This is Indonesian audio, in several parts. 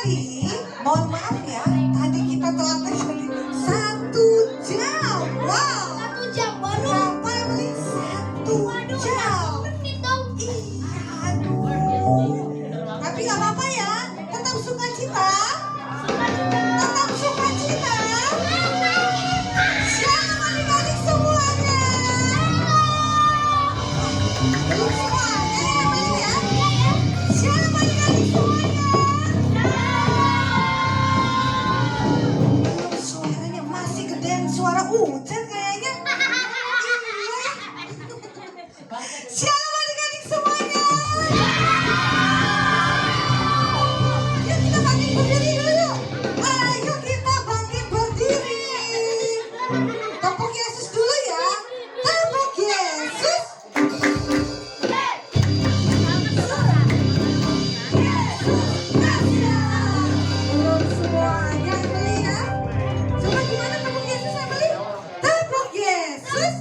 lagi, mohon maaf ya, tadi kita telat jadi 1 jam. Wow. 1 jam baru. Sampai beli 1 jam. Iya, aduh. Tapi nggak apa-apa ya, tetap sukacita. Tetap sukacita. Selamat adik-adik semuanya. Belum semuanya ya, beli ya. Selamat adik-adik semuanya. Suaranya masih gedean suara Ucet kayaknya. Shalom adik-adik semuanya. Yuk kita bangkit berdiri dulu yuk. Ayo kita bangkit berdiri. Tepuk Yesus dulu ya. Tepuk Yesus. Belum semuanya beli ya. Coba gimana tepuk Yesus yang beli? Tepuk Yesus.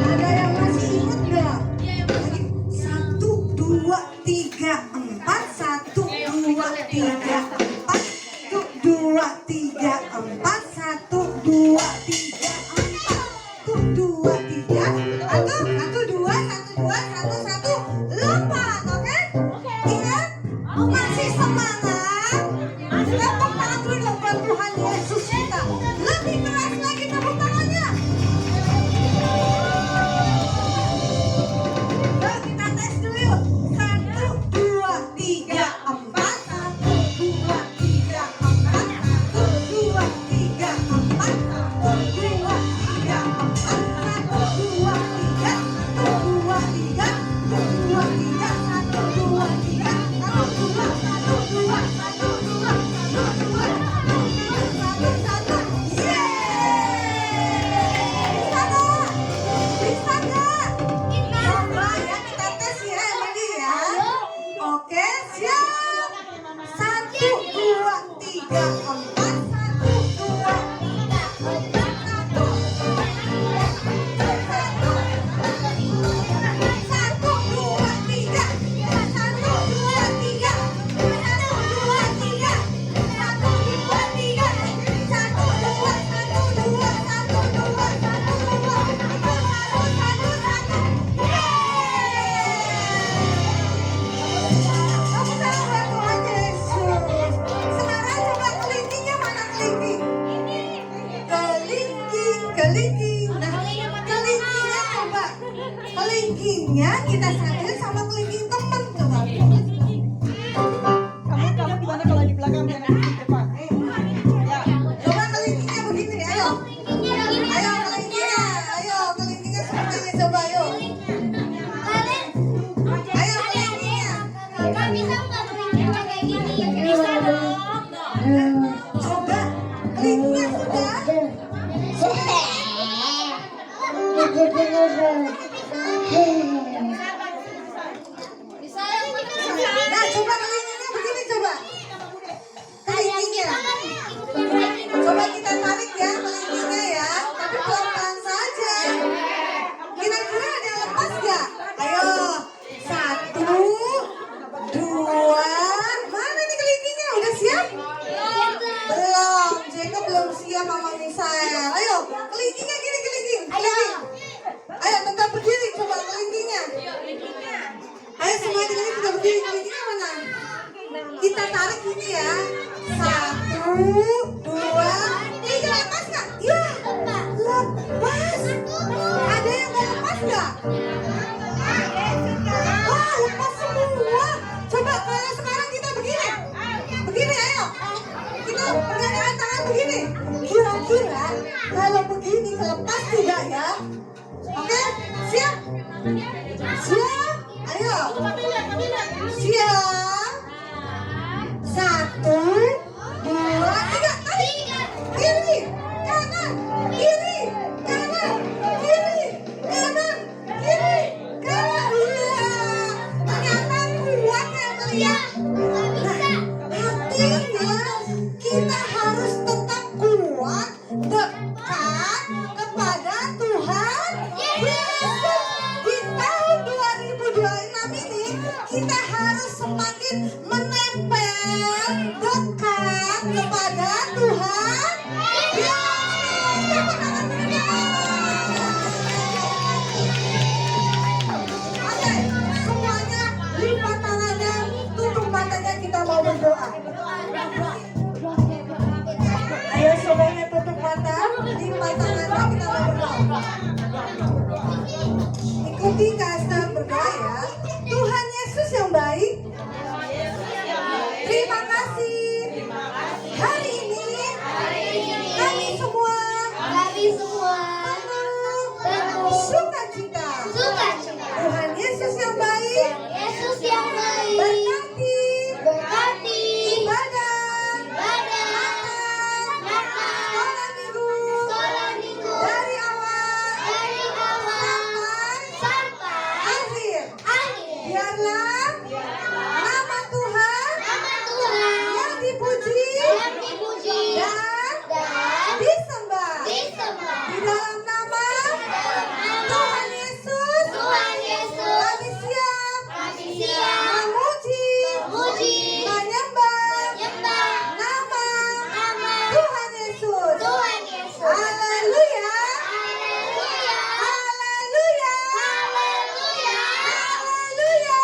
Ada yang masih ingat nggak? 1, 2, 3, 4. 1, 2, 3, 4. 1, 2, 3, 4. 1, 2, 3, 4. 1, 2, 3. Atau 1, 2, 1, 2, 1, 1. Lompat, oke? Ingat? Masih semangat? Tepuk tangan dulu dong buat Tuhan Yesus kita. Lebih keras lagi tepuk tangannya. Yuk kita tes dulu yuk. 1, 2, 3, 4. 1, 2, 3, 4. 1, 2, 3, 4. 1, 2, 3, 4. 1, 2, 3. 1, 2, 3. 1, 2, 3. 1, 2, 3. 1, 2, 1, 2, 1, 2. 1, 2, 1, 1. Yeay! Bisa nggak? Bisa nggak? Coba ya kita tes ya lagi ya. Oke, siap. 1, 2, 3, 4. 1, 2, 3, 4. 1, 2, kelingking. Nah, kelingkingnya coba. Kelingkingnya kita satuin sama kelingking teman coba. Kamu gimana kalau di belakang dan di depan? Ya. Coba kelingkingnya begini, ayo. Ayo kelingkingnya, ayo kelingkingnya seperti ini coba yuk. Ayo kelingkingnya. Coba kelingkingnya sudah. Nah, coba kelingkingnya begini coba. Kelingkingnya. Coba kita tarik ya kelingkingnya ya. Tapi pelan-pelan saja. Kira-kira ada yang lepas nggak? Ayo. 1, 2. Mana nih kelingkingnya? Udah siap? Belum. Jacob belum siap sama Misael. Ayo. Kelingkingnya gini kelingking. Kelingking. Ayo tetap berdiri coba kelingkingnya. Ayo semua kelingking kita berdiri. Kelingkingnya mana? Kita tarik ini ya. 1, 2, 3. Lepas nggak? Iya. Lepas. Ada yang mau lepas nggak? Wah, lepas semua. Coba kalau sekarang kita begini. Begini ayo. Kita pegangan tangan begini. Kira-kira kalau begini lepas tidak ya? Oke? Siap? Siap? Ayo. Siap? 1, 2, 3. Tarik. siap? Artinya kita harus tetap kuat, dekat kepada Tuhan Yesus. Di tahun 2026 ini kita harus semakin menempel, dekat kepada Tuhan Yesus. Tepuk tangan berdua. Oke, semuanya lipat tangannya, tutup matanya, kita mau berdoa. Ayo semuanya tutup mata, lipat tangannya, kita mau berdoa. Ikuti Kasta berdoa ya. Tuhan Yesus yang baik, terima kasih. Hari ini kami semua penuh sukacita. Tuhan Yesus yang baik, berkati ibadah sekolah minggu dari awal sampai akhir. Biarlah nama Tuhan yang dipuji dan disembah. Di dalam nama Tuhan Yesus, kami siap memuji, menyembah nama Tuhan Yesus. Haleluya. Haleluya. Haleluya.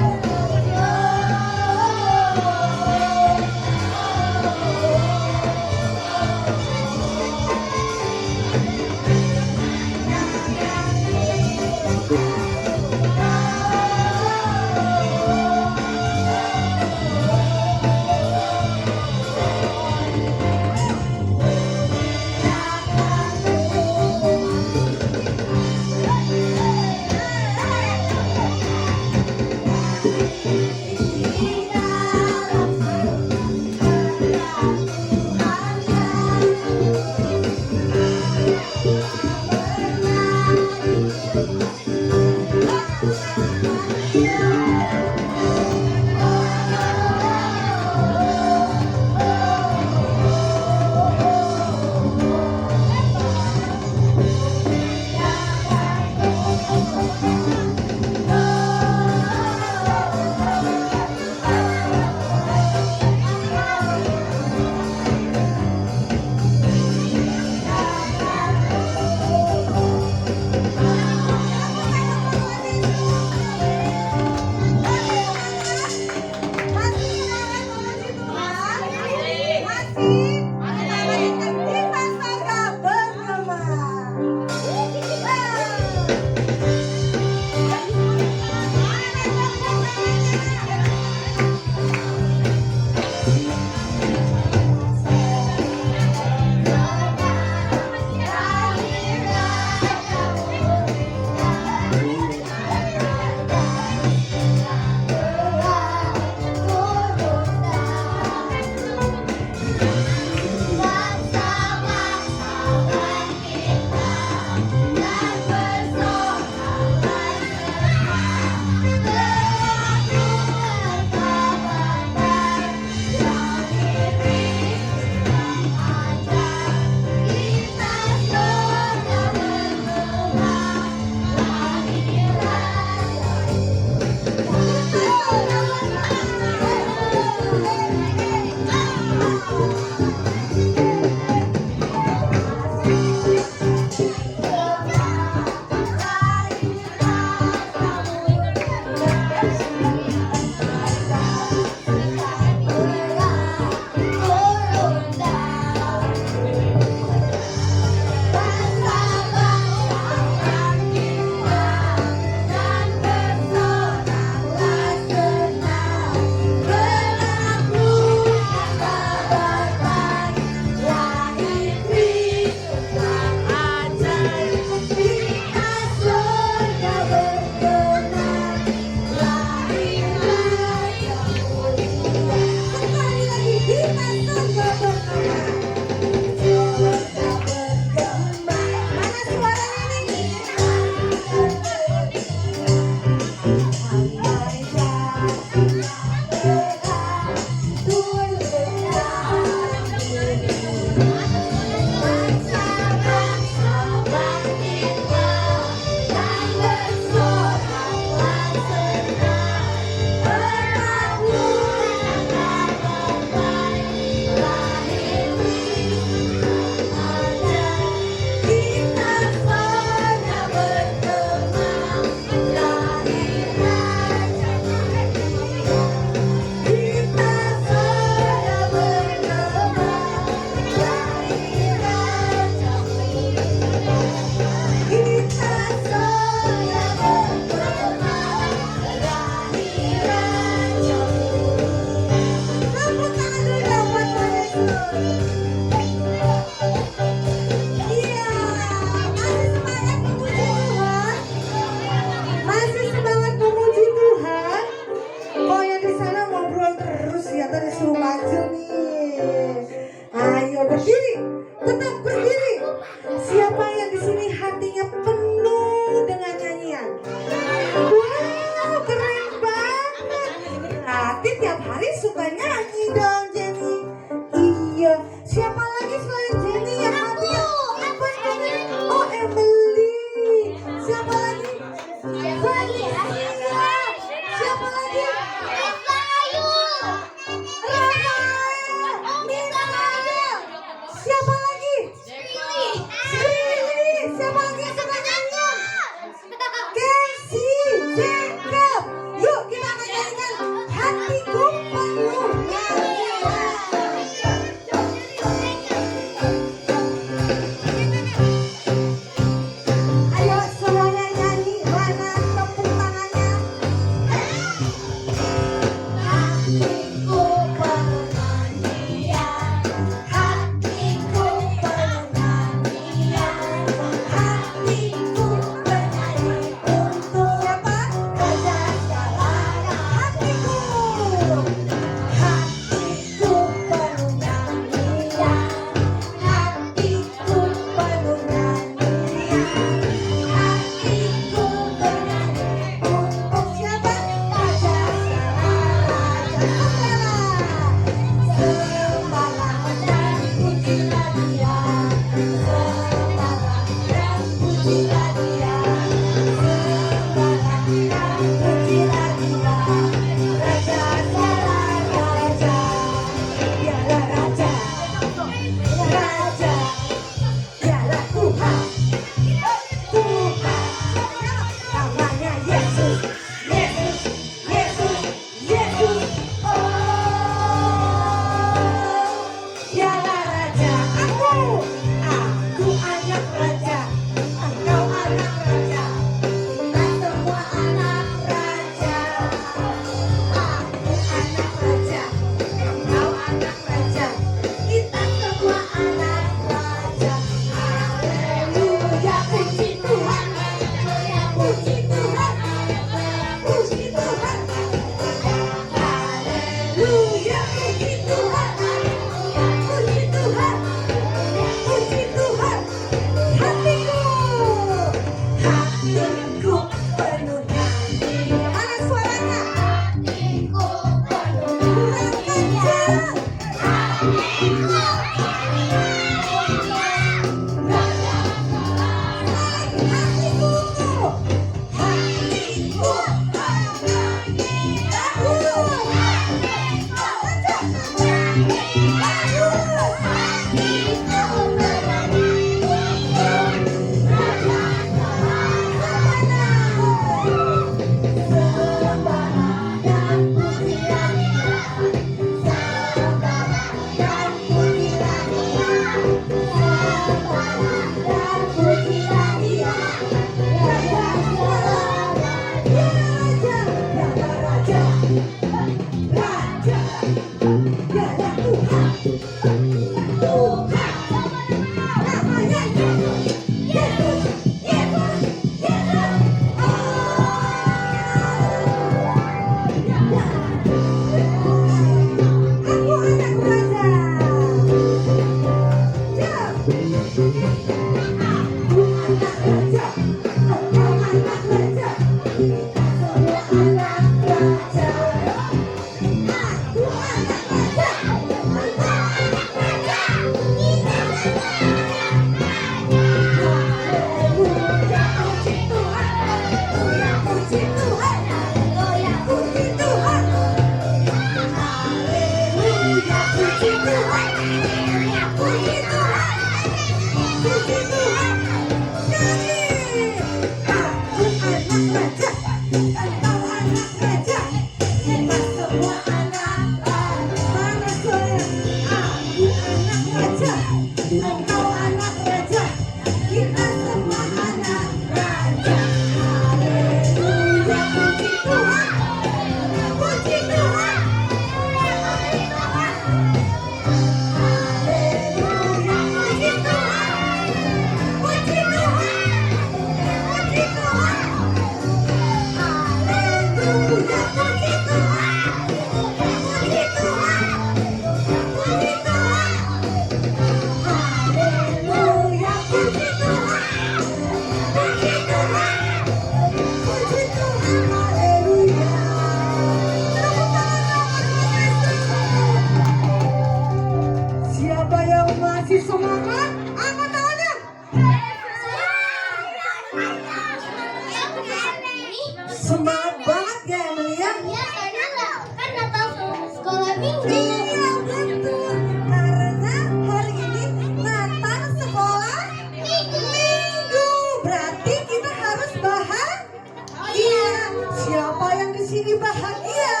sini bahagia?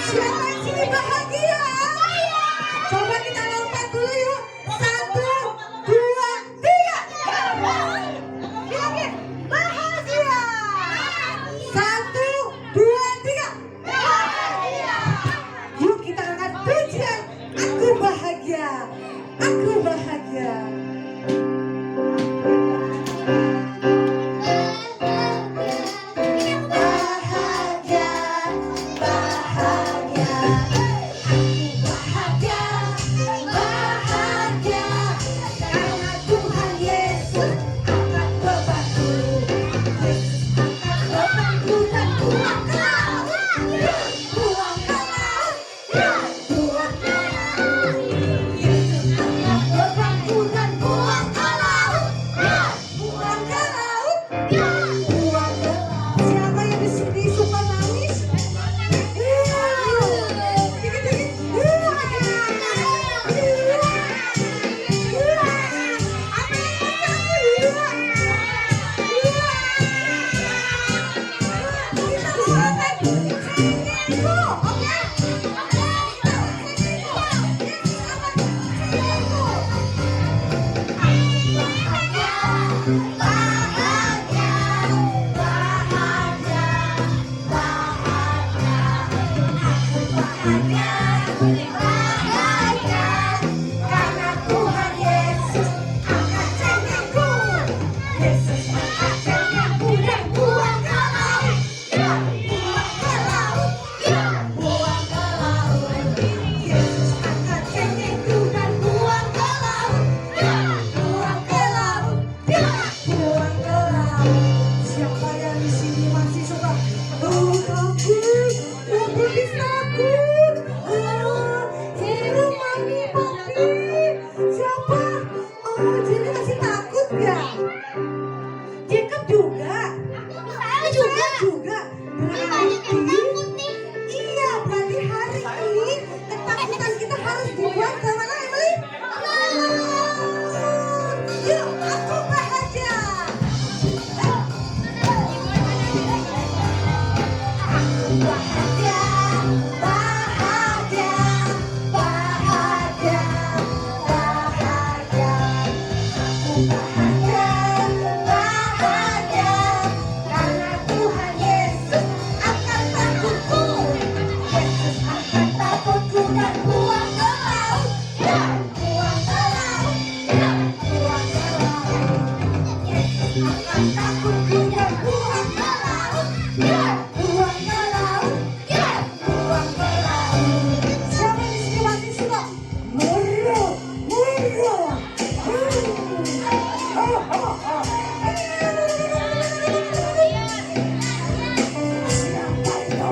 Siapa yang sini bahagia? Coba kita lompat dulu yuk. 1, 2, 3. Bilangin bahagia. 1, 2, 3. Bahagia. Yuk kita angkat pujian. Aku bahagia. Aku bahagia. Siapa yang di sini suka nangis? Karena Tuhan Yesus angkat cengkehku. Yesus angkat cengkehku dan buang ke laut. Buang ke laut. Buang ke laut. Yesus angkat cengkehku dan buang ke laut. Buang ke laut. Buang ke laut. Siapa yang di sini masih suka? Oh takut, please takut. Mami, papi, siapa? Oh, jadi masih takut ya? Jacob juga. Saya juga. Berarti, iya, berarti hari ini ketakutan kita harus dibuat ke mana, Emily? Yuk, aku bahagia. Aku bahagia, bahagia, bahagia, bahagia. Aku bahagia, bahagia, karena Tuhan Yesus angkat takutku. Yesus angkat takutku dan buang ke laut. Buang ke laut. Buang ke laut. Yesus angkat takutku dan buang ke laut. Buang ke laut. Buang ke laut. Siapa di sini masih suka? Muru, muru. Siapa itu?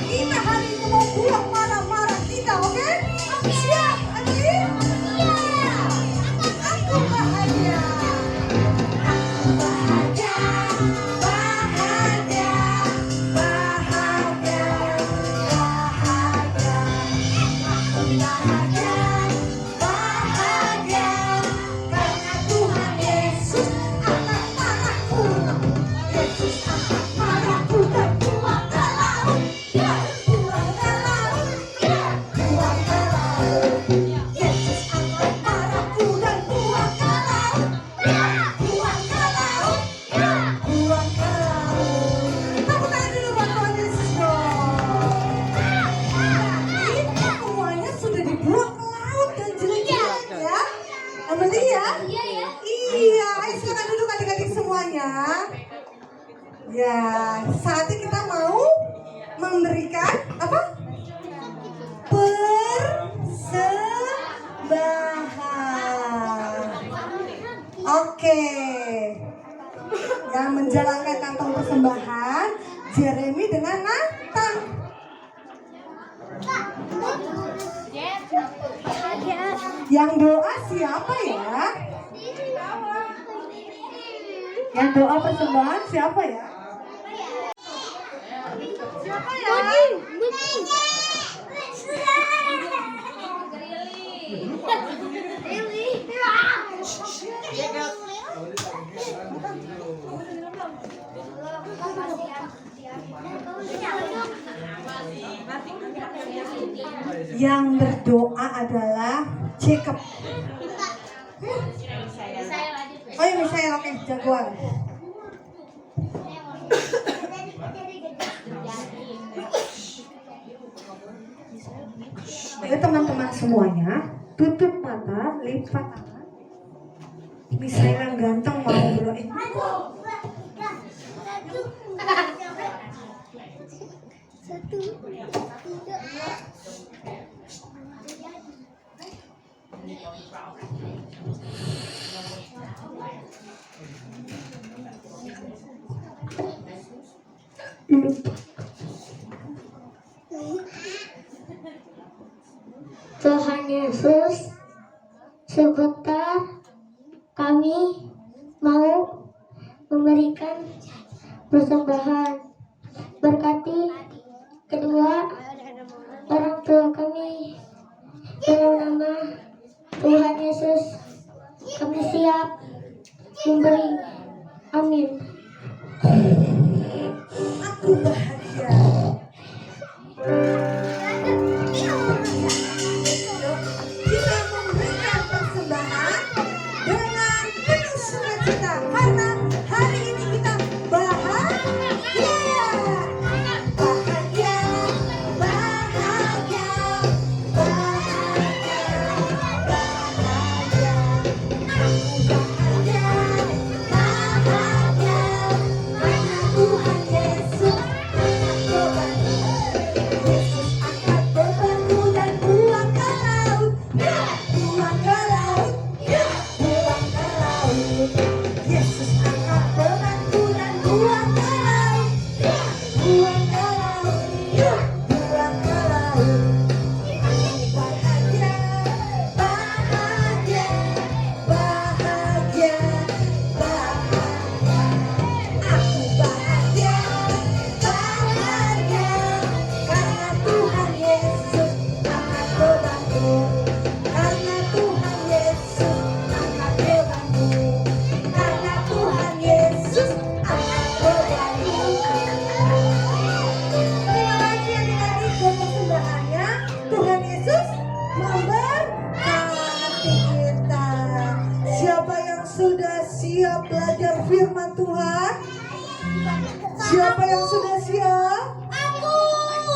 Kita hari ini mau buang marah-marah kita, oke? Siap, Andi? Aku bahagia. Aku bahagia, bahagia, bahagia, bahagia. Aku bahagia, bahagia, karena Tuhan Yesus angkat marahku. Yesus angkat marahku dan buang ke laut. Buang ke laut. Buang ke laut. Yesus angkat marahku dan buang ke laut. Buang ke laut. Buang ke laut. Tepuk tangan dulu buat Tuhan Yesus dong. Kita semuanya sudah dibuang ke laut dan jelek-jelek ya. Emily ya? Iya, ayo sekarang duduk adik-adik semuanya. Ya, saatnya kita mau memberikan apa? Persembahan. Oke. Yang menjalankan kantong persembahan Jeremy dengan Nathan. Yang doa siapa ya? Yang doa persembahan siapa ya? Siapa ya? Yang berdoa adalah Jacob. Oh ya Misael, oke, jagoan. Ayo teman-teman semuanya, tutup mata, lipat tangan. Misael yang ganteng mau berdoain. Tuhan Yesus, sebentar kami mau memberikan persembahan. Berkati kedua orang tua kami dalam nama Tuhan Yesus. Kami siap memberi. Amin. Aku bahagia. Kita memberikan persembahan dengan penuh sukacita karena hari ini kita bahagia. Bahagia, bahagia, bahagia, bahagia. Bahagia, karena Tuhan Yesus angkat bebanmu dan buang ke laut. Buang ke laut, buang ke laut. Yesus angkat bebanmu dan buang ke laut. Buang ke laut, buang ke laut. Bahagia, bahagia, bahagia, bahagia. Aku bahagia, bahagia, karena Tuhan Yesus angkat bebanku. Karena Tuhan Yesus angkat bebanku. Karena Tuhan Yesus angkat bebanku. Terima kasih adik-adik buat persembahannya. Tuhan Yesus memberkati kita. Siapa yang sudah siap belajar firman Tuhan? Siapa yang sudah siap? Aku.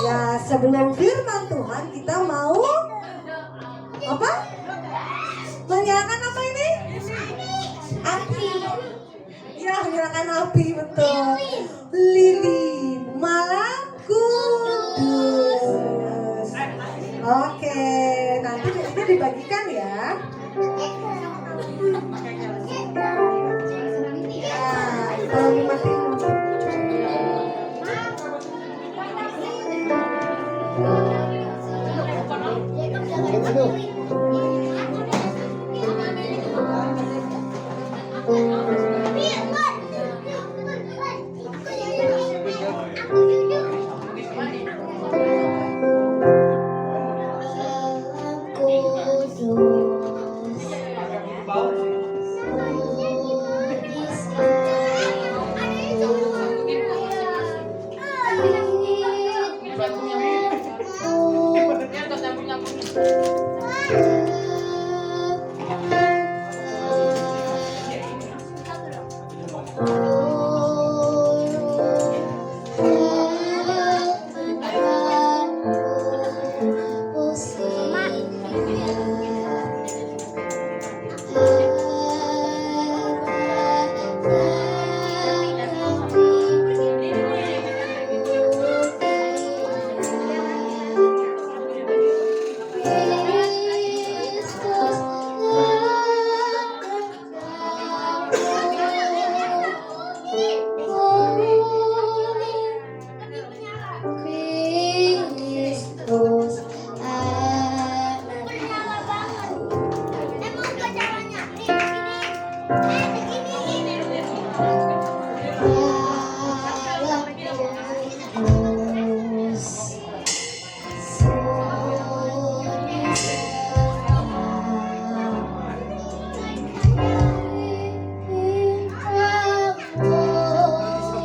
Ya, sebelum firman Tuhan kita mau apa? Menyalakan apa ini? Api. Ya, menyalakan api, betul. Lilin malam kudus. Oke, nanti ini dibagikan ya. Ya, kalau dimatiin.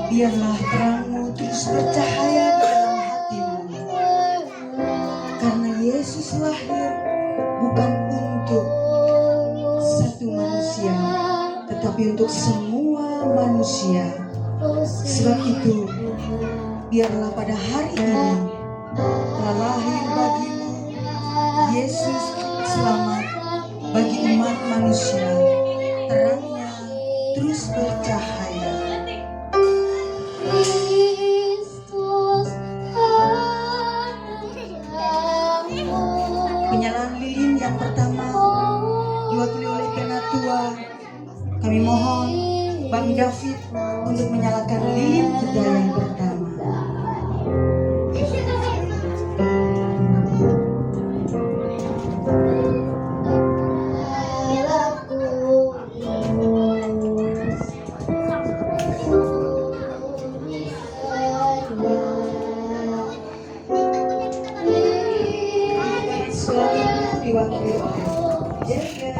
Biarlah terangmu terus bercahaya di dalam hatimu. Yesus lahir bukan untuk satu manusia, tetapi untuk semua manusia. Sebab itu, biarlah pada hari ini telah lahir bagimu Yesus selamat bagi umat manusia. Terangnya terus bercahaya. Penyalaan lilin yang pertama diwakili oleh penatua. Kami mohon Bang David untuk menyalakan lilin kita yang pertama. Selanjutnya diwakili oleh Jagger.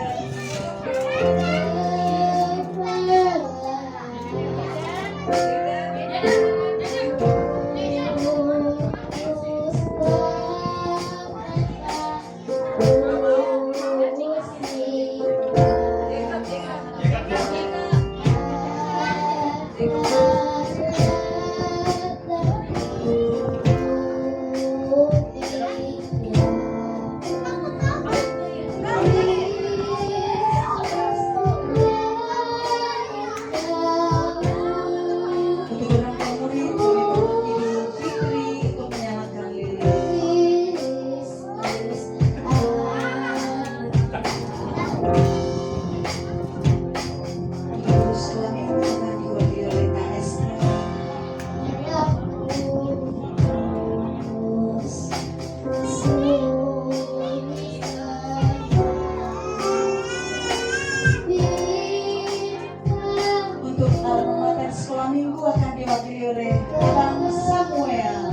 Sekolah minggu akan diwakili oleh Bang Samuel.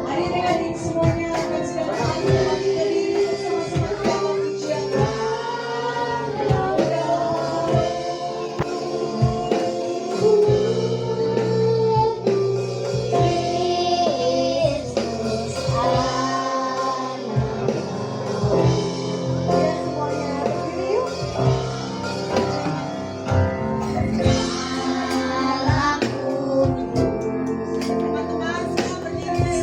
Adik-adik semuanya akan segera berdiri sama-sama dalam pujian. Ya, semuanya berdiri yuk. Teman-teman semua berdiri.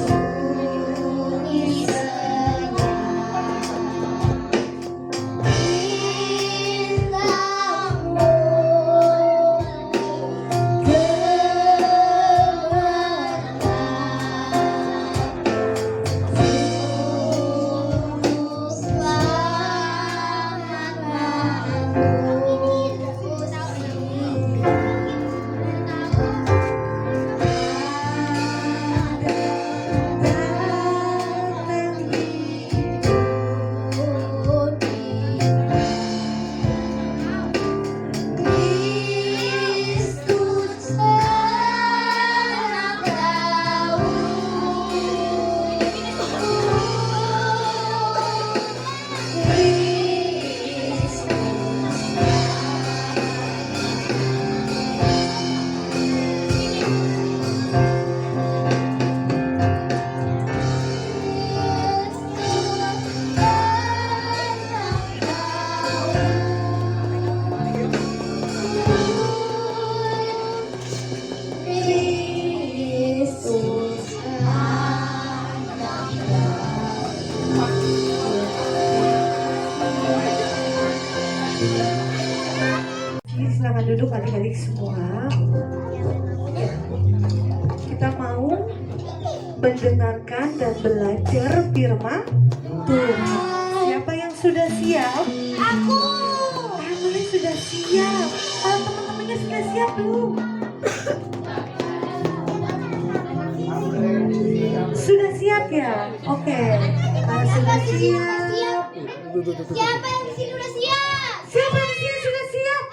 Silakan duduk adik-adik semua. Kita mau mendengarkan dan belajar firman Tuhan. Siapa yang sudah siap? Aku. Mulai sudah siap. Teman-temannya sudah siap belum? Sudah siap ya? Oke. Kalau sudah siap. Siapa yang di sini udah siap? Siapa yang di sini sudah siap?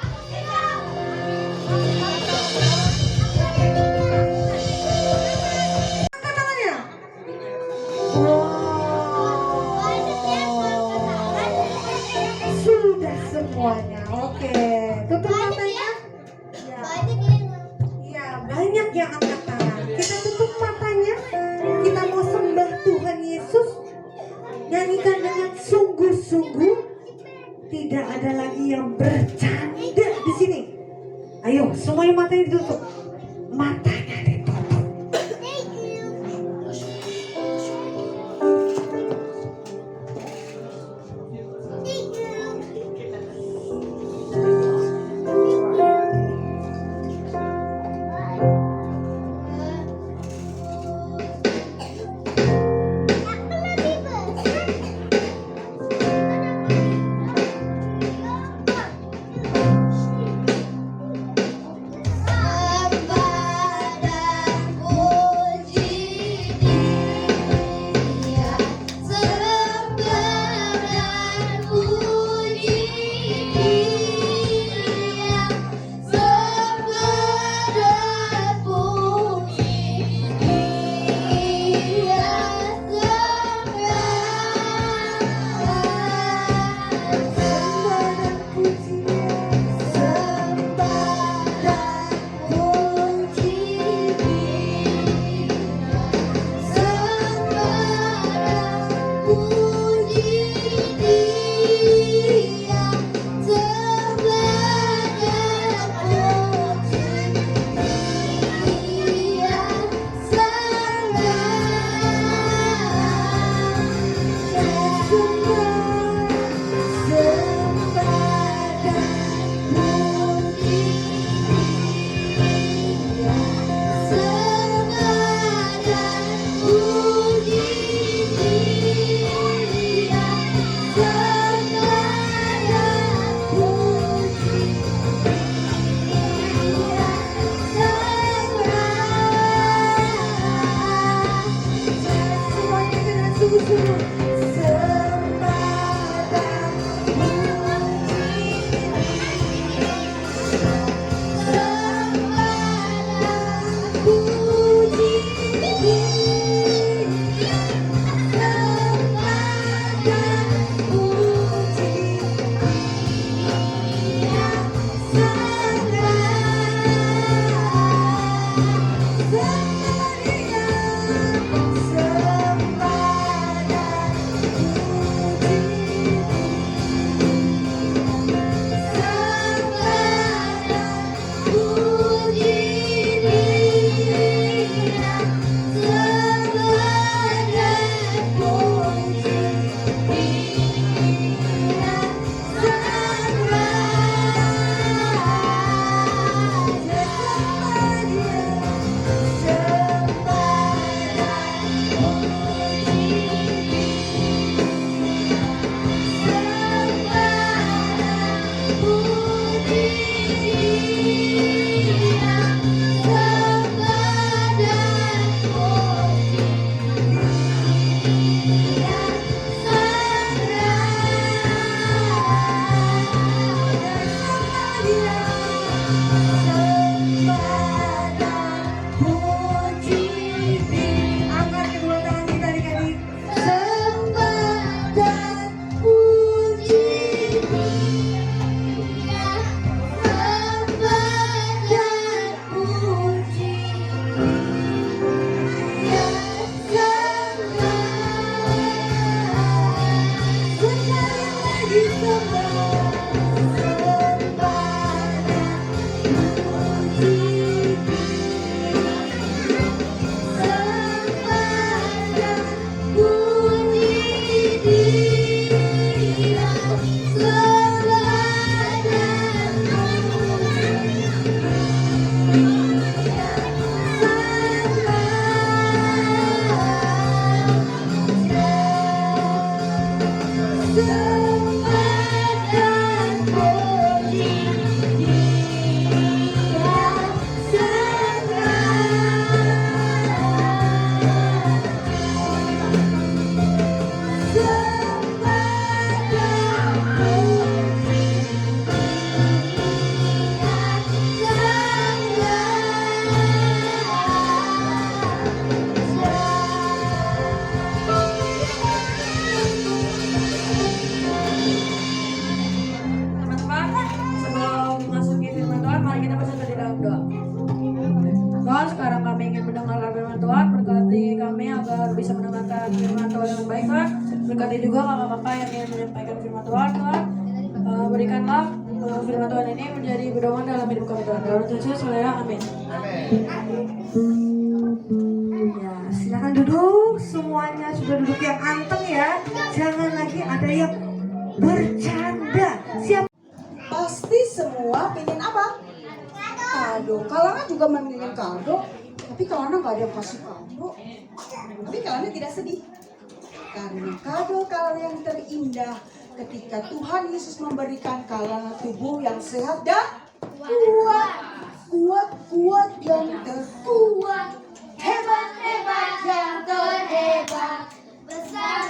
semuanya. Oke, tutup matanya. Ya. Iya, banyak yang angkat tangan. Kita tutup matanya. Kita mau sembah Tuhan Yesus. Nyanyikan dengan sungguh-sungguh. Tidak ada lagi yang bercanda di sini. Ayo, semuanya matanya ditutup. Matanya ditutup. yang ingin menyampaikan firman Tuhan. Tuhan, berikanlah firman Tuhan ini menjadi pedoman dalam hidup kami Tuhan. Dalam Tuhan Yesus, amin. Ya, silakan duduk. Semuanya sudah duduk yang anteng ya. Jangan lagi ada yang bercanda. Siap. Pasti semua pengen apa? Kado. Kalana juga memilih kado, tapi Kalana nggak ada yang kasih kado. Tapi Kalana tidak sedih, karena kado Kalana yang terindah ketika Tuhan Yesus memberikan Kalana tubuh yang sehat dan kuat yang terkuat, hebat yang terhebat, Besar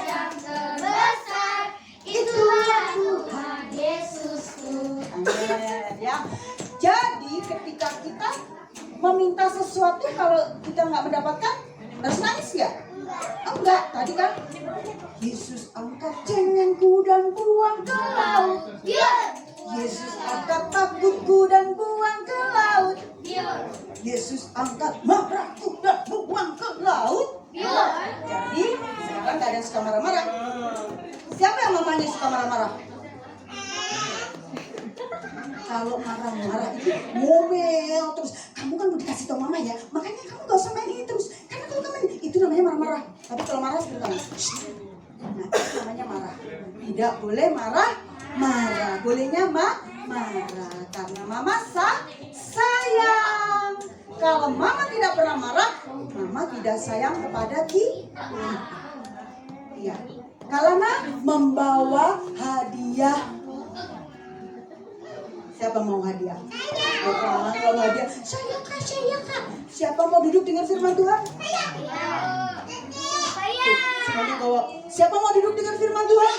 yang terbesar, itulah Tuhan Yesusku. Amin, ya. Jadi ketika kita meminta sesuatu, kalau kita nggak mendapatkan, harus nangis nggak? Enggak. Tadi kan Yesus angkat cengengku dan buang ke laut. Yesus angkat takutku dan buang ke laut. Yesus angkat marahku dan buang ke laut. Jadi sekarang nggak ada yang suka marah-marah. Siapa yang mamanya suka marah-marah? Kalau marah-marah itu ngomel terus, kamu kan udah dikasih tau mama ya, makanya kamu gak usah main ini terus, karena kalau kamu main itu namanya marah-marah. Tapi kalau marah seperti kamu, nah itu namanya marah. Tidak boleh marah, bolehnya marah, karena mama sayang. Kalau mama tidak pernah marah, mama tidak sayang kepada kita. Iya. Kalana membawa hadiah. Siapa mau hadiah? Orang mau hadiah. Saya kak. Siapa mau duduk dengar firman Tuhan? Semuanya bawa. Siapa mau duduk dengar firman Tuhan?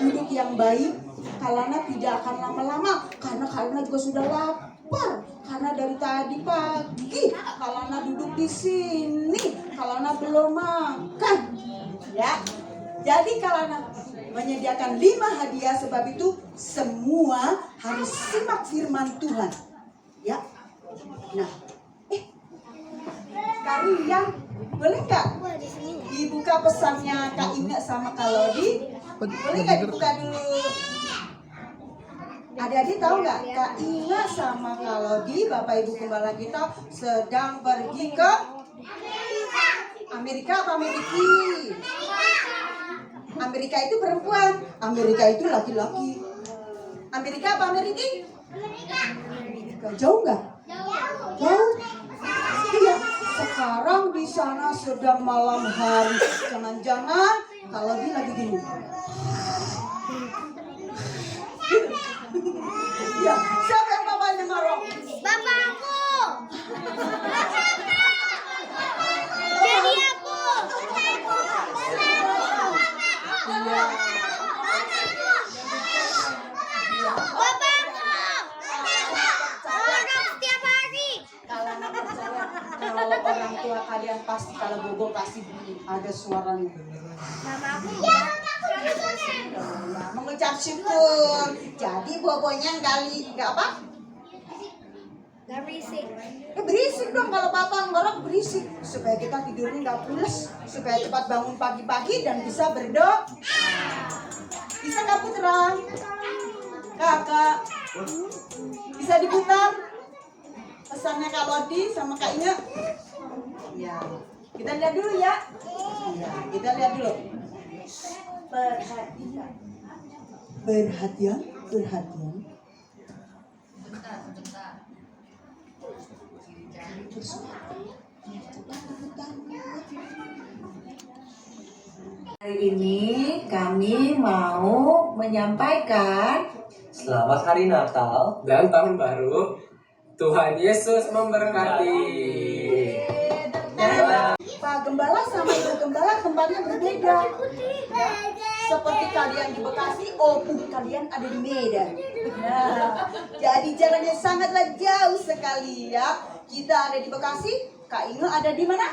Duduk yang baik. Kalana tidak akan lama-lama, karena Kalana juga sudah lapar. Karena dari tadi pagi Kalana duduk di sini, Kalana belum makan. Ya. Jadi Kalana menyediakan 5 hadiah, sebab itu semua harus simak firman Tuhan. Ya. Nah, kalian boleh nggak dibuka pesannya Kak Inga sama Kak Lodi? Boleh nggak dibuka dulu? Adik-adik tahu nggak, Kak Inga sama Kak Lodi, Bapak Ibu Gembala kita sedang pergi ke Amerika apa Ameriki? Amerika itu perempuan, Amerika itu laki-laki. Amerika apa Ameriki? Amerika. Jauh nggak? Jauh. Iya. Sekarang di sana sedang malam hari. Jangan-jangan kalau dia lagi gini. Iya. Siapa yang bapaknya marah? Bapakku. Jadi aku. Iya. Bapakku. Orang setiap hari. Kalau nggak percaya, kalau orang tua kalian pasti, kalau bobo pasti ada suaranya. Mamaku. Mengucap syukur. Jadi bobonya nggak apa? Gak berisik. Berisik dong, kalau papa ngorok berisik, supaya kita tidurnya nggak pules, supaya cepat bangun pagi-pagi dan bisa berdoa. Bisa nggak puteran? Kakak, bisa diputar pesannya Kak Lodi sama Kak Inga? Ya, kita lihat dulu ya. Ya, kita lihat dulu. Perhatian. Hari ini kami mau menyampaikan Selamat Hari Natal dan Tahun Baru. Tuhan Yesus memberkati. Pak Gembala sama Ibu Gembala tempatnya berbeda. Seperti kalian di Bekasi, kalian ada di Medan. Nah, jadi jalannya sangatlah jauh sekali ya. Kita ada di Bekasi, Kak Inge ada di mana?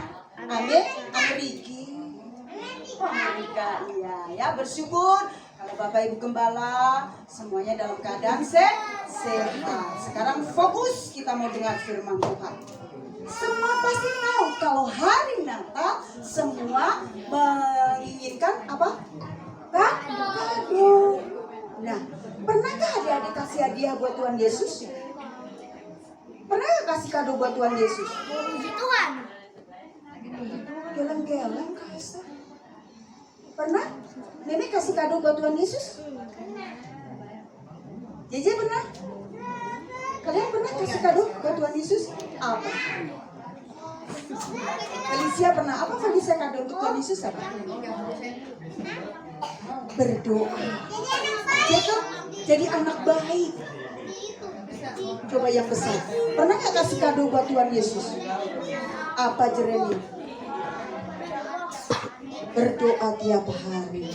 Amerika, iya ya, bersyukur kalau Bapak Ibu Gembala semuanya dalam keadaan sehat. Sekarang fokus, kita mau dengar firman Tuhan. Semua pasti tahu kalau hari Natal semua menginginkan apa? kasih hadiah buat Tuhan Yesus? Pernah nggak kasih kado buat Tuhan Yesus? Puji Tuhan. Geleng-geleng kasih. Pernah? Nenek kasih kado buat Tuhan Yesus? Jeje pernah? Kalian pernah kasih kado buat Tuhan Yesus? Apa? Felicia pernah. Apa Felicia kado untuk Tuhan Yesus apa? Berdoa. Jacob jadi anak baik. Coba yang besar. Pernah nggak kasih kado buat Tuhan Yesus? Apa Jeremy? Berdoa tiap hari.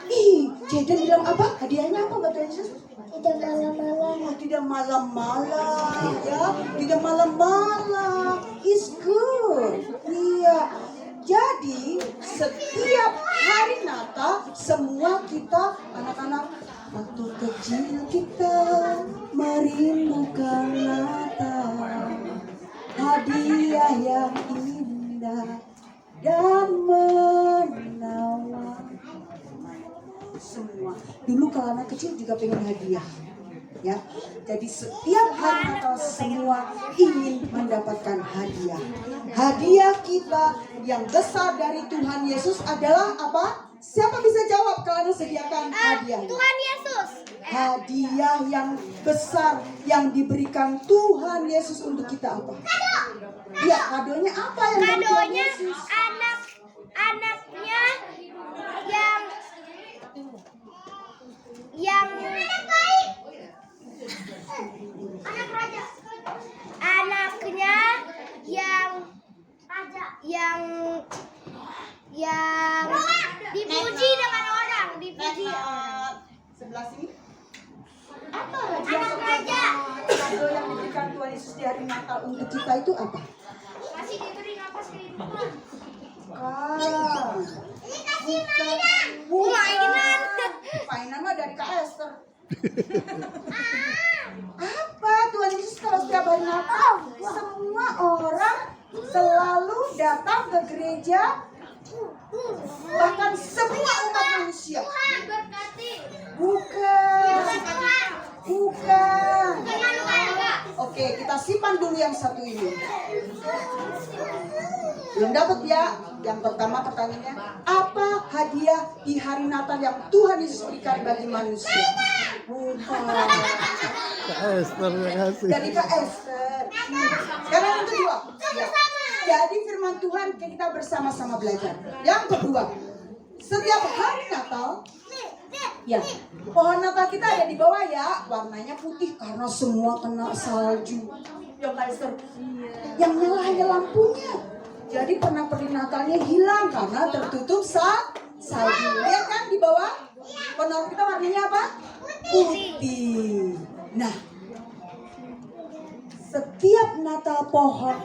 Ih, Jaden bilang apa? Hadiahnya apa buat Tuhan Yesus? Tidak malam-malam. Oh, tidak malam-malam ya, tidak malam-malam. It's good. Iya. Jadi setiap hari Natal semua kita anak-anak waktu kecil kita merindukan Natal, hadiah yang indah dan menawan. Semua dulu kalau anak kecil juga pengen hadiah ya, jadi setiap hari Natal semua ingin mendapatkan hadiah. Hadiah kita yang besar dari Tuhan Yesus adalah apa? Siapa bisa jawab kalau Anda sediakan hadiah? Tuhan Yesus. Hadiah yang besar yang diberikan Tuhan Yesus untuk kita apa? Iya, kadonya apa yang dari Tuhan Kadonya Yesus? anaknya yang anak raja. Anaknya yang dipuji dengan orang, dipuji. Sebelah sini. Anak raja. Kado yang diberikan Tuhan Yesus di hari Natal untuk kita itu apa? Masih diberi nafas kehidupan. Dikasih Mainan. Mainan mah dari Kak Esther. Apa Tuhan Yesus kalau setiap hari Natal semua orang selalu datang ke gereja, bahkan semua umat manusia. Tuhan berkati. Bukan. Oke, kita simpan dulu yang satu ini. Belum dapat ya? Yang pertama pertanyaannya, apa hadiah di hari Natal yang Tuhan Yesus berikan bagi manusia? Bukan. Kak Esther, makasih. Dari Kak Esther. Sekarang yang kedua. Ya. Jadi firman Tuhan kita bersama-sama belajar. Yang kedua, setiap hari Natal, ya, pohon Natal kita ada di bawah ya, warnanya putih karena semua kena salju. Ya Kak Esther, yang nyala hanya lampunya. Jadi pernak-pernik Natalnya hilang karena tertutup salju. Lihat kan di bawah, pohon kita warnanya apa? Putih. Nah, setiap Natal pohon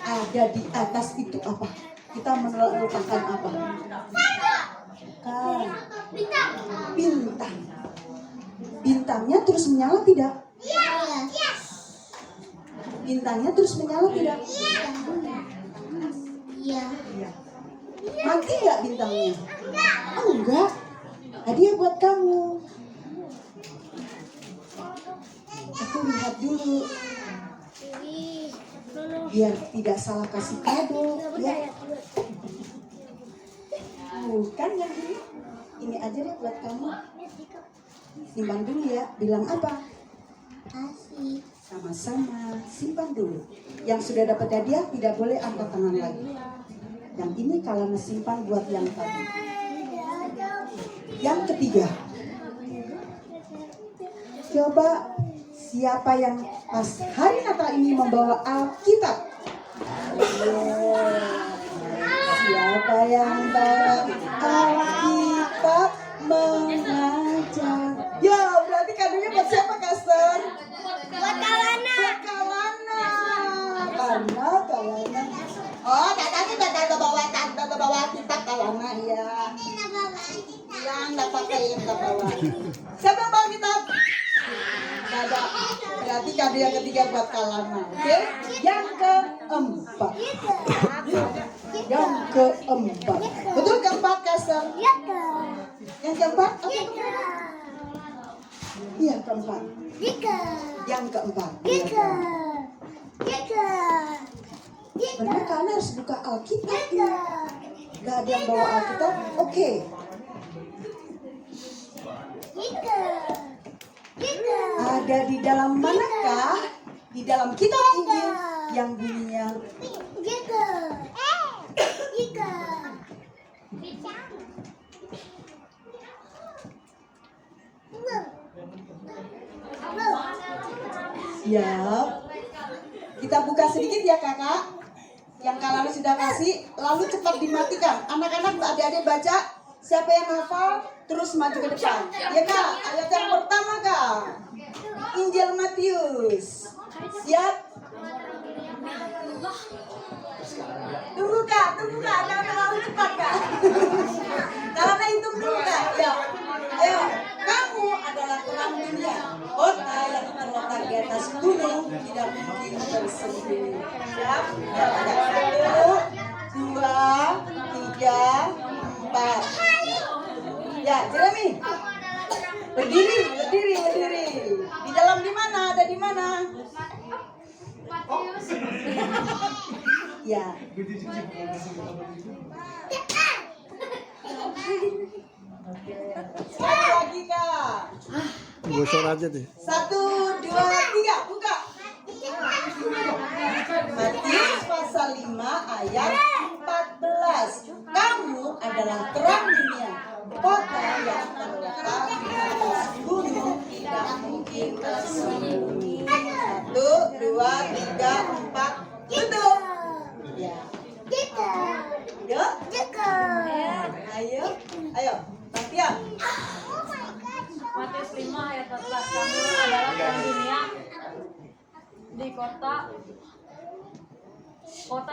ada di atas itu apa? Kita meletakkan apa? Bintang. Bintangnya terus menyala tidak? Bintangnya terus menyala tidak? Iya. Mati nggak bintangnya? Enggak. Hadiah buat kamu. Aku lihat dulu biar tidak salah kasih kado ya. Bukan yang ini aja deh buat kamu. Simpan dulu ya. Bilang apa? Kasih. Sama-sama. Simpan dulu. Yang sudah dapat hadiah tidak boleh angkat tangan lagi. Yang ini kalau simpan buat yang tadi. Yang ketiga. Coba siapa yang pas hari Natal ini membawa Alkitab? Siapa yang bawa Alkitab mengajar? Ya, berarti kadonya buat siapa, Kaster? Buat Kalana. Buat Kalana. Karena Kalana. Oh, tadi tante bawa Alkitab Kalana ya. Yang nggak pakai yang nggak bawa. Siapa yang bawa kitab? Nggak ada. Berarti kado yang ketiga buat Kalana. Oke? Yang keempat. Yang keempat. Betul keempat, Kaster? Iya. Yang keempat apa? Yang keempat. Tiga. Yang keempat. Tiga. Tiga. Benar kan harus buka Alkitab. Tiga. Gak ada yang bawa Alkitab. Oke. Tiga. Tiga. Ada di dalam manakah? Di dalam kitab Injil yang bunyinya Tiga. Tiga. siap. Kita buka sedikit ya kakak. Yang kalian sudah kasih, lalu cepat dimatikan. Anak-anak, adik-adik baca. Siapa yang hafal, terus maju ke depan. Ya kak, ayat yang pertama kak. Injil Matius. Siap? Tunggu kak, jangan terlalu cepat kak. Karena hitung dulu kak. Ya. Ayo, kamu adalah terang dunia. Kota yang terletak di atas gunung tidak mungkin bersembunyi. Siap? Ya, ada 1, 2, 3, 4. Ya, Jeremy. Berdiri. Di dalam di mana? Ada di mana? Ya. Sekali lagi kak. Gosok aja deh. 1, 2, 3, buka. Matius pasal 5 ayat 14. Kamu adalah terang dunia. Kota yang terletak di atas gunung tidak mungkin tersembunyi. 1, 2, 3, 4. Tutup. Ya. Yuk. Ayo. Tatia. Matius 5 ayat 14. Kamu adalah terang dunia di kota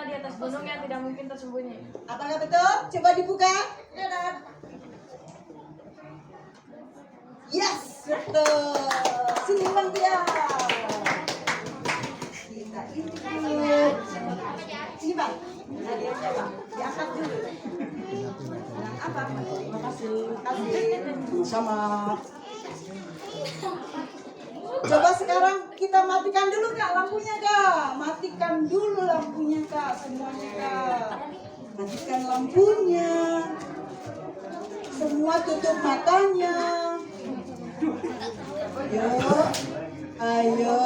di atas gunung yang tidak mungkin tersembunyi. Apakah betul? Coba dibuka. Yes, betul. Sini Bang Tia. Kita intip. Sini Bang. Hadiahnya Bang. Diangkat dulu. Yang apa? Terima kasih. Sama. Coba sekarang kita matikan dulu kak lampunya kak. Matikan dulu lampunya kak, semuanya kak. Matikan lampunya. Semua tutup matanya. Ayo,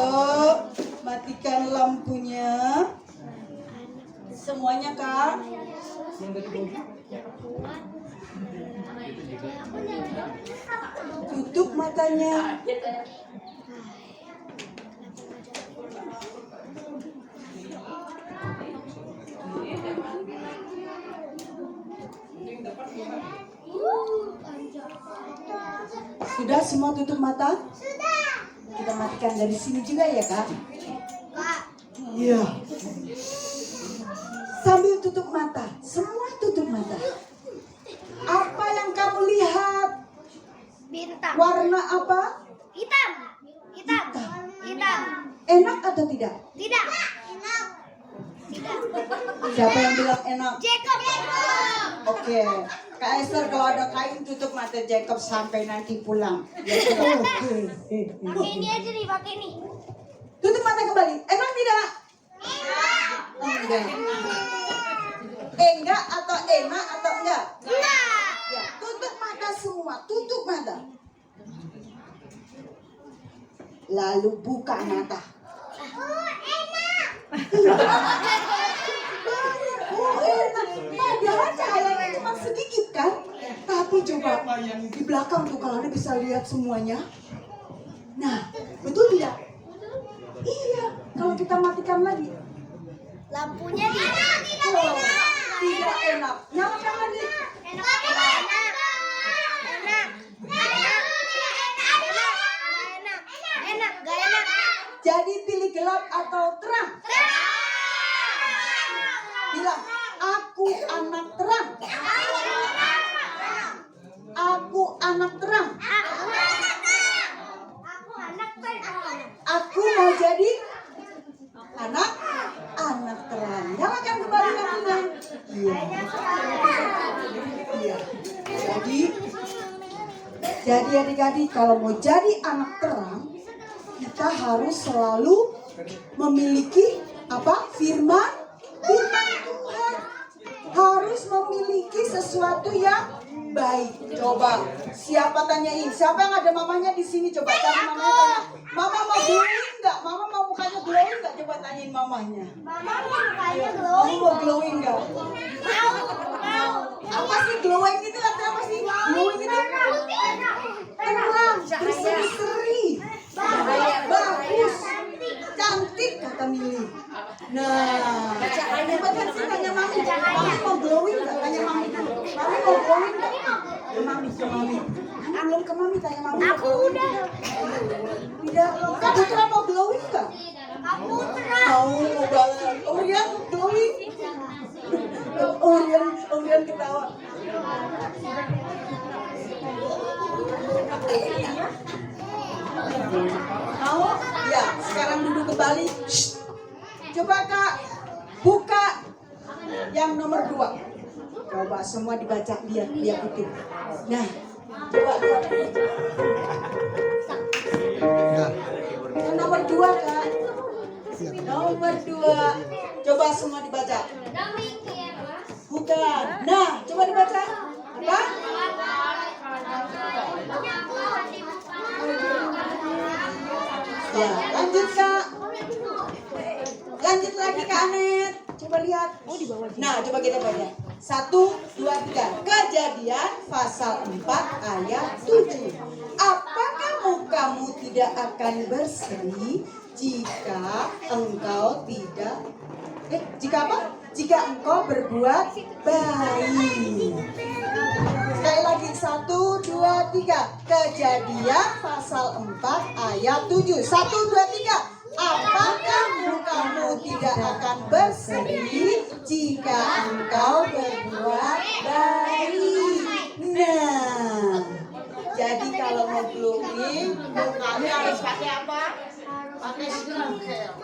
matikan lampunya. Semuanya kak. Tutup matanya. Sudah semua tutup mata? Sudah. Kita matikan dari sini juga ya kak? Iya. Sambil tutup mata, semua tutup mata. Apa yang kamu lihat? Bintang. Warna apa? Hitam. Enak atau tidak? Tidak. Enak. Tidak. Siapa yang bilang enak? Jacob. Oke. Kak Esther, kalau ada kain tutup mata Jacob sampai nanti pulang. Ya, oke. Pakai ini aja nih, pakai ini. Tutup mata kembali. Enak tidak? Enggak. Enggak atau enak atau enggak? Enggak. Ya, tutup mata semua, tutup mata. Lalu buka mata. Oh, enak. Oh, enak. Padahal cahayanya cuma sedikit kan? Tapi coba di belakang tuh kalau Anda bisa lihat semuanya. Nah, betul tidak? Iya, kalau kita matikan lagi. Lampunya tidak. Oh, tidak enak. Nyalakan lagi. Jadi pilih gelap atau terang? Bilang, aku anak terang. Aku anak terang. Aku mau jadi anak terang. Nyalakan kembali lampunya. Iya. Iya. Jadi Jadi adik-adik kalau mau jadi anak terang, kita harus selalu memiliki apa? Firman Tuhan. Harus memiliki sesuatu yang baik. Coba, siapa tanyain? Siapa yang ada mamanya di sini? Coba cari mamanya, tanya. Mama mau glowing nggak? Mama mau mukanya glowing nggak? Coba tanyain mamanya. Mama mukanya Kamu glowing. mau glowing nggak? Mau. Apa sih glowing itu? Artinya apa sih? Glowing itu terang, berseri-seri, bagus, cantik kata Mili. Nah, coba kan sih tanya mami. Mami mau glowing nggak? Tanya mami. Mami mau glowing nggak? Ke mami, ke mami. Belum ke mami, tanya mami. Aku udah. Tidak. Kak Putra mau glowing nggak? Aku terang. Mau banget. Orian glowing. Orian ketawa. Mau? Ya, sekarang duduk kembali. Shh. Coba Kak, buka yang nomor 2. Coba semua dibaca, lihat itu. Nah, coba. Ya. Yang nomor 2 Kak. Nomor 2. Coba semua dibaca. Bukan. Nah, coba dibaca. Apa? Ya, lanjut Kak. Lanjut lagi Kak Anet. Coba lihat. Nah, coba kita baca. 1, 2, 3. Kejadian pasal 4 ayat 7. Apakah mukamu tidak akan berseri jika engkau tidak jika apa? Jika engkau berbuat baik. Sekali lagi 1, 2, 3. Kejadian pasal 4 ayat 7. 1, 2, 3. Apakah mukamu tidak akan berseri jika engkau berbuat baik? Nah, jadi kalau mau glowing, mukanya harus pakai apa? Pakai skincare.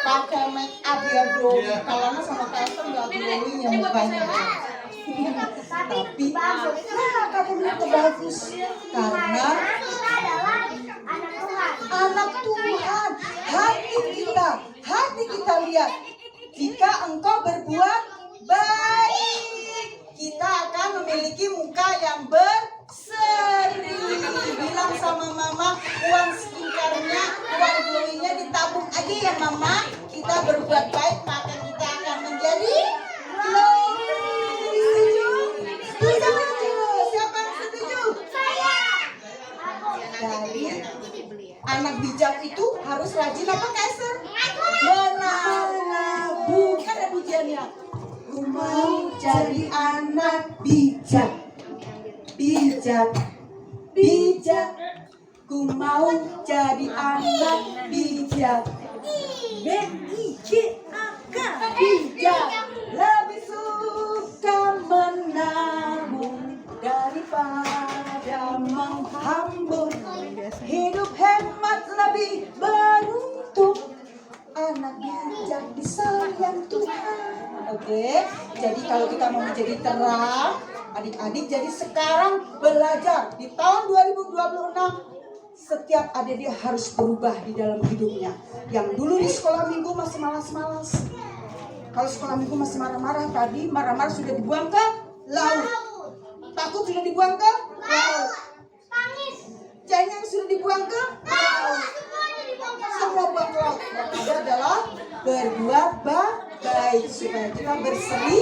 Pakai make up biar glowing. Kalau nggak sama Tyson nggak glowing ya mukanya. Tapi kata bilang bagus karena Kita adalah anak Tuhan. anak Tuhan, hati kita lihat. Jika engkau berbuat baik, kita akan memiliki muka yang berseri. Bilang sama mama, uang skincare-nya, uang glowing-nya ditabung aja ya mama. Kita berbuat baik, maka kita akan menjadi glowing. Setuju? Setuju? Siapa yang setuju? Dari anak bijak itu harus rajin apa Kaiser? Menabung. Kan ada pujiannya. Ku mau jadi anak bijak. Bijak. Bijak. Ku mau jadi anak bijak. B-I-J-A-K. Bijak. Lebih suka menabung daripada menghambur. Hidup hemat lebih beruntung. Anak bijak disayang Tuhan. Oke, jadi kalau kita mau menjadi terang, adik-adik jadi sekarang belajar di tahun 2026. Setiap adik harus berubah di dalam hidupnya. Yang dulu di sekolah minggu masih malas-malas. Kalau sekolah minggu masih marah-marah, tadi marah-marah sudah dibuang ke laut. Takut sudah dibuang ke laut. Cengeng sudah dibuang ke laut. Semua buang ke laut. Yang ada adalah berbuat baik supaya kita berseri.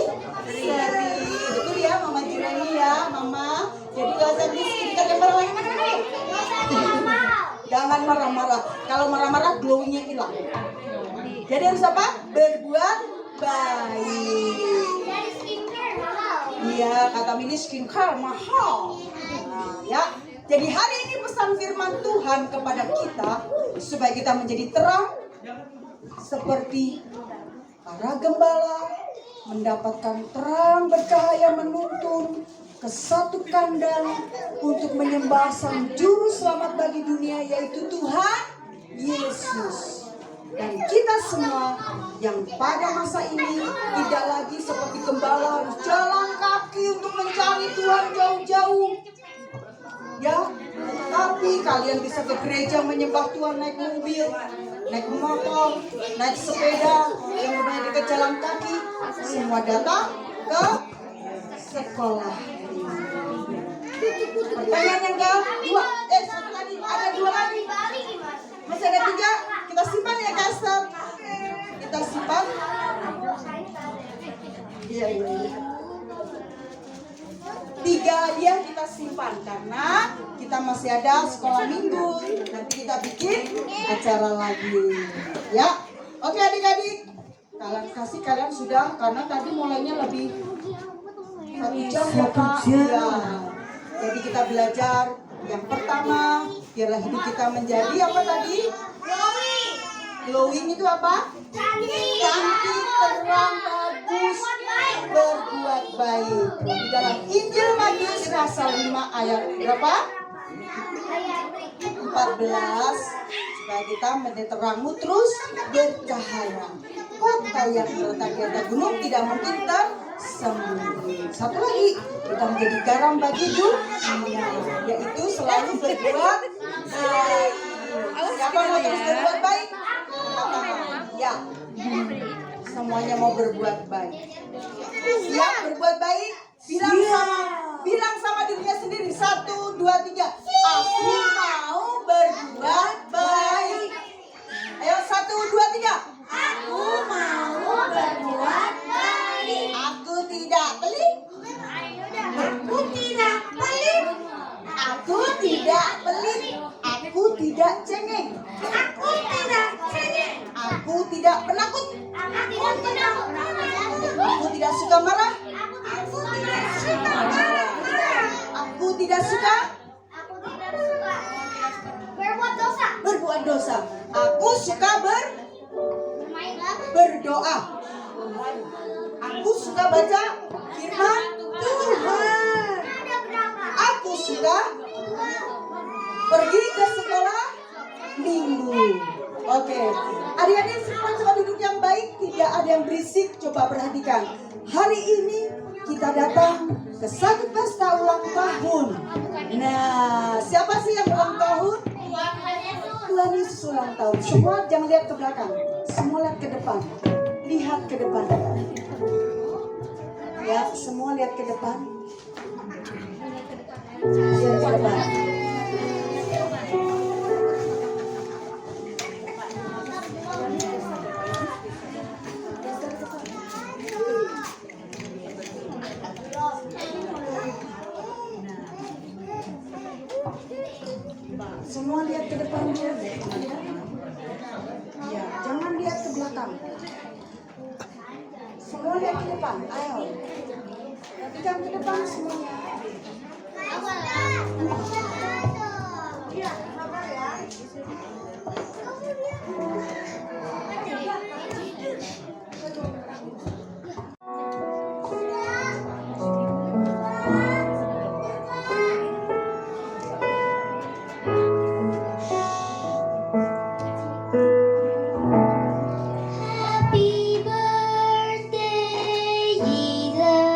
Betul ya Mama Jirani ya, Mama. Jadi gak usah miskin, kita gambar lagi. Jangan marah-marah. Kalau marah-marah glowingnya hilang. Jadi harus apa? Berbuat baik. Iya, kata Mini skincare mahal. Nah, ya. Jadi hari ini pesan firman Tuhan kepada kita supaya kita menjadi terang seperti para gembala mendapatkan terang bercahaya menuntun ke satu kandang untuk menyembah Sang Juru Selamat bagi dunia, yaitu Tuhan Yesus. Dan kita semua yang pada masa ini tidak lagi seperti gembala harus jalan kaki untuk mencari Tuhan jauh-jauh. Ya, Kalian bisa ke gereja menyembah Tuhan naik mobil, naik motor, naik sepeda, yang bermain di jalan kaki. Semua datang ke sekolah. Pertanyaan yang kedua, satu lagi, ada dua lagi. Masih ada tiga, kita simpan ya Kaster. Kita simpan. Iya. Tiga dia kita simpan karena kita masih ada sekolah minggu. Nanti kita bikin acara lagi. Ya, oke adik-adik. Kalian sudah karena tadi mulainya lebih 1 jam ya Kak. Ya. Jadi kita belajar yang pertama, biarlah hidup kita menjadi apa tadi? Glowing itu apa? Cantik, terang, bagus, berbuat baik. Di dalam Injil Matius pasal 5 ayat berapa? 14. Supaya kita menjadi terangmu terus bercahaya. Kota yang terletak di atas gunung tidak mungkin tersembunyi. Satu lagi, kita menjadi garam bagi dunia, yaitu selalu berbuat baik. Siapa mau terus berbuat baik? Ya, semuanya mau berbuat baik. Siap berbuat baik? Bilang sama dirinya sendiri. 1, 2, 3. Aku mau berbuat baik. Ayo 1, 2, 3. Aku mau berbuat baik. Aku tidak pelit. Aku tidak pelit. Aku tidak pelit. Aku tidak cengeng. Aku tidak cengeng. Aku tidak penakut. Aku tidak suka marah. Aku tidak suka marah. Aku tidak suka berbuat dosa. Aku suka berdoa. Aku suka baca firman Tuhan. Aku suka pergi ke sekolah minggu. Oke, adik-adik semua coba duduk yang baik, tidak ada yang berisik. Coba perhatikan. Hari ini kita datang ke satu pesta ulang tahun. Nah, siapa sih yang ulang tahun? Tuhan Yesus ulang tahun. Semua jangan lihat ke belakang, semua lihat ke depan. Lihat ke depan. Ya, semua lihat ke depan. Lihat ke depan. Semua lihat ke depan dulu. Ya, jangan lihat ke belakang. Semua lihat ke depan. Ayo. Perhatikan ke depan semuanya. Happy birthday, Jesus.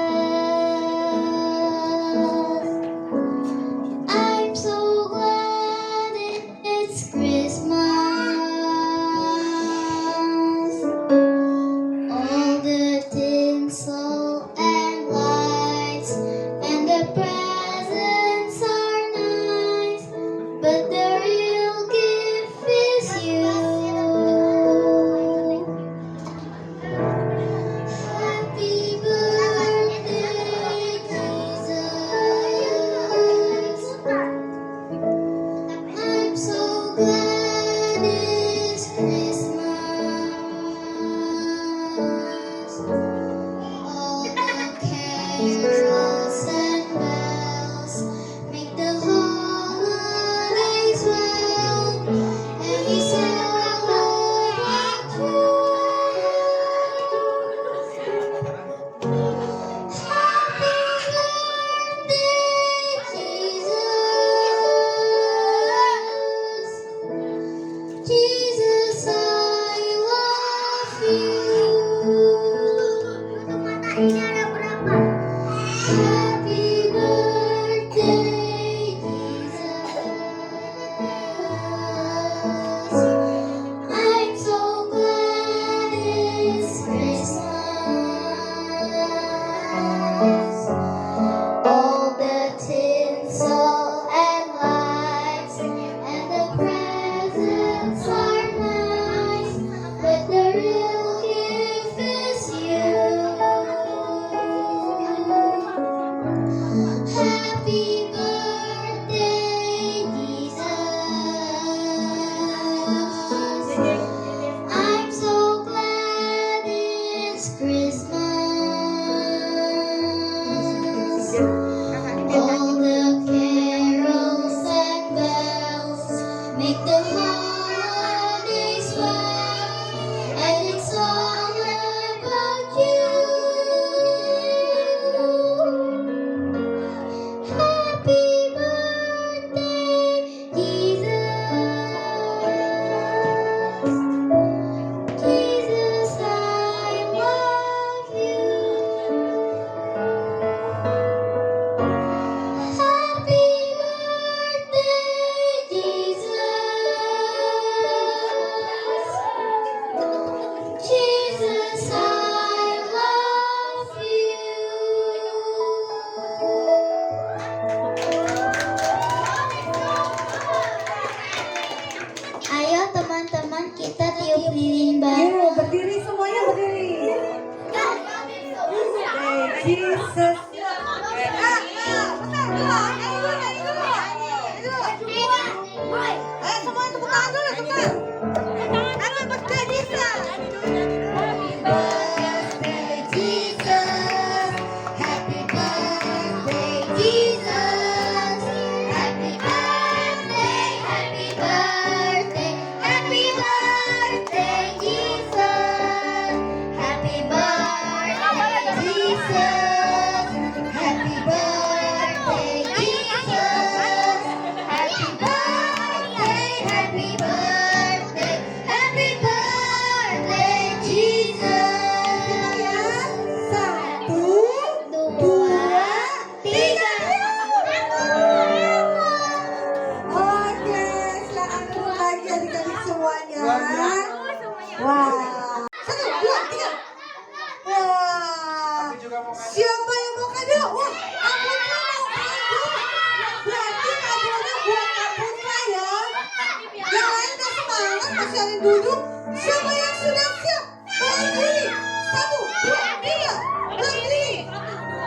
kalian duduk. Siapa yang sudah siap? Berdiri. 1, 2, 3. Berdiri.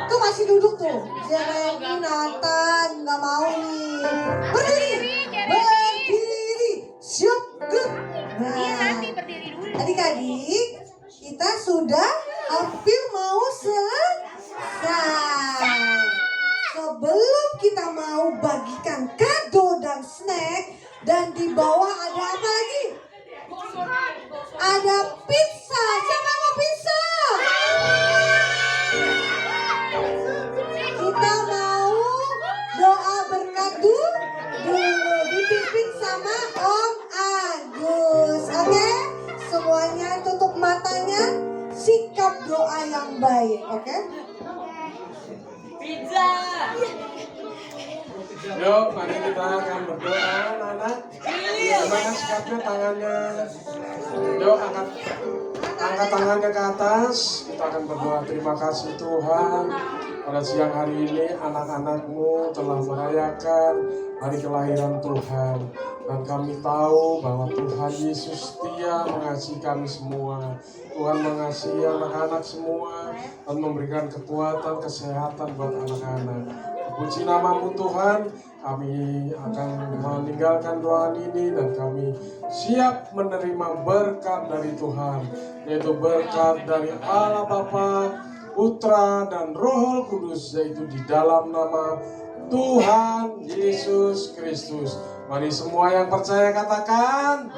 Tuh masih duduk tuh. Jeremy, Nathan, nggak mau nih. Berdiri. Berdiri. Siap. Good. Nah, adik-adik, kita sudah hampir mau selesai. Sebelum kita mau bagikan kado dan snack, dan di bawah ada apa lagi? Ada pizza. Siapa yang mau pizza? Kita mau doa berkat dulu dipimpin sama Om Agus. Oke? Semuanya tutup matanya, sikap doa yang baik. Oke? Yuk, mari kita akan berdoa, anak-anak. Gimana sikapnya tangannya? Yuk, angkat tangannya ke atas. Kita akan berdoa. Terima kasih Tuhan. Pada siang hari ini anak-anakmu telah merayakan hari kelahiran Tuhan. Dan kami tahu bahwa Tuhan Yesus setia mengasihi kami semua. Tuhan mengasihi anak-anak semua dan memberikan kekuatan, kesehatan buat anak-anak. Puji namamu Tuhan, kami akan meninggalkan doa ini dan kami siap menerima berkat dari Tuhan, yaitu berkat dari Allah Bapa, Putra dan Roh Kudus, yaitu di dalam nama Tuhan Yesus Kristus. Mari semua yang percaya katakan.